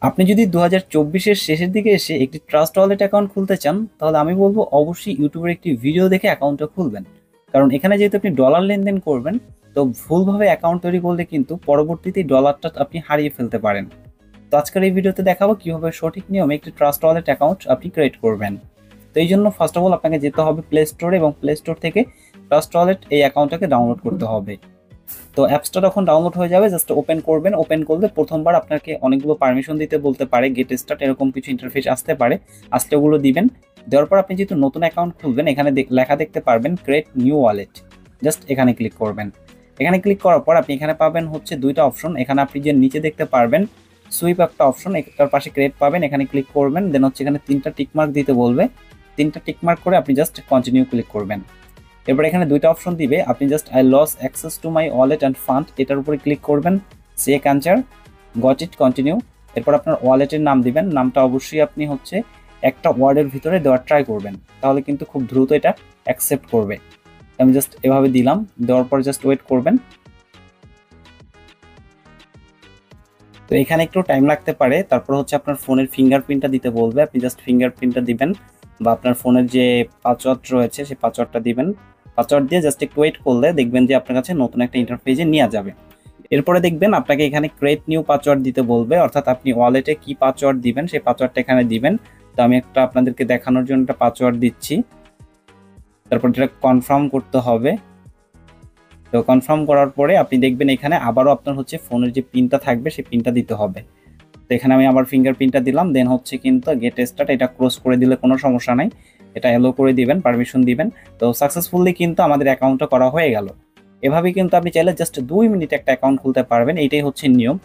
আপনি যদি 2024-এর শেষের দিকে এসে একটি ট্রাস্ট ওয়ালেট অ্যাকাউন্ট খুলতে চান, তাহলে আমি বলবো অবশ্যই ইউটিউবের একটি ভিডিও দেখে অ্যাকাউন্টটা খুলবেন। কারণ এখানে যেহেতু আপনি ডলার লেনদেন করবেন, তো ভুলভাবে অ্যাকাউন্ট তৈরি করলে কিন্তু পরবর্তীতে ডলারটা আপনি হারিয়ে ফেলতে পারেন। তো আজকের এই ভিডিওতে দেখাবো কিভাবে সঠিক নিয়মে একটি ট্রাস্ট ওয়ালেট অ্যাকাউন্ট আপনি ক্রিয়েট করবেন। তো এই জন্য ফার্স্ট অফ অল আপনাকে যেতে হবে প্লে স্টোরে, এবং প্লে স্টোর থেকে ট্রাস্ট ওয়ালেট এই অ্যাকাউন্টটাকে ডাউনলোড করতে হবে। তো অ্যাপসটা যখন ডাউনলোড হয়ে যাবে, জাস্ট ওপেন করবেন। ওপেন করলে প্রথমবার আপনাকে অনেকগুলো পারমিশন দিতে বলতে পারে, গেট স্টার্ট এরকম কিছু ইন্টারফেস আসতে পারে, আসলে ওগুলো দিবেন। দেওয়ার পর আপনি যেহেতু নতুন অ্যাকাউন্ট খুলবেন, এখানে লেখা দেখতে পারবেন ক্রিয়েট নিউ ওয়ালেট, জাস্ট এখানে ক্লিক করবেন। এখানে ক্লিক করার পর আপনি এখানে পাবেন হচ্ছে দুইটা অপশন। এখানে আপনি যে নিচে দেখতে পারবেন সুইপ একটা অপশন, এটার পাশে ক্রিয়েট পাবেন, এখানে ক্লিক করবেন। দেন হচ্ছে এখানে তিনটা টিকমার্ক দিতে বলবে, তিনটা টিকমার্ক করে আপনি জাস্ট কন্টিনিউ ক্লিক করবেন। এরপর এখানে দুইটা অপশন দিবে, আপনি just I lost access to my wallet and fund, এটার উপরে ক্লিক করবেন। Check answer, got it, continue. এরপর আপনার ওয়ালেটের নাম দিবেন, নামটা অবশ্যই আপনি হচ্ছে একটা ওয়ার্ডের ভিতরে দেওয়ার ট্রাই করবেন, তাহলে কিন্তু খুব দ্রুত এটা অ্যাকসেপ্ট করবে। আমি জাস্ট এভাবে দিলাম, দেওয়ার পর জাস্ট ওয়েট করবেন। তো এখানে একটু টাইম লাগতে পারে। তারপর হচ্ছে আপনার ফোনের ফিঙ্গারপ্রিন্টটা দিতে বলবে, আপনি জাস্ট ফিঙ্গারপ্রিন্টটা দিবেন, বা আপনার ফোনের যে পাসওয়ার্ড রয়েছে সেই পাসওয়ার্ডটা দিবেন। পাসওয়ার্ড দিয়ে জাস্ট একটু ওয়েট করলে দেখবেন যে আপনার কাছে নতুন একটা ইন্টারফেসে নিয়ে যাবে। এরপরে দেখবেন আপনাকে এখানে ক্রিয়েট নিউ পাসওয়ার্ড দিতে বলবে, অর্থাৎ আপনি ওয়ালেটে কি পাসওয়ার্ড দিবেন সেই পাসওয়ার্ডটা এখানে দিবেন। তো আমি একটা আপনাদেরকে দেখানোর জন্য একটা পাসওয়ার্ড দিচ্ছি, তারপর এটা কনফার্ম করতে হবে। তো কনফার্ম করার পরে আপনি দেখবেন এখানে আবারও আপনার হচ্ছে ফোনের যে পিনটা থাকবে সেই পিনটা দিতে হবে। তো এখানে আমি আবার ফিঙ্গারপ্রিন্টটা দিলাম, দেন হচ্ছে কিন্তু গেট স্টার্ট, এটা ক্লোজ করে দিলে কোনো সমস্যা নাই, এটা এলো করে দিবেন, পারমিশন দিবেন। তো সাকসেসফুলি কিন্তু আমাদের অ্যাকাউন্টটা করা হয়ে গেল। এভাবেই কিন্তু আপনি চাইলে জাস্ট 2 মিনিটে একটা অ্যাকাউন্ট খুলতে পারবেন, এইটাই হচ্ছে নিয়ম।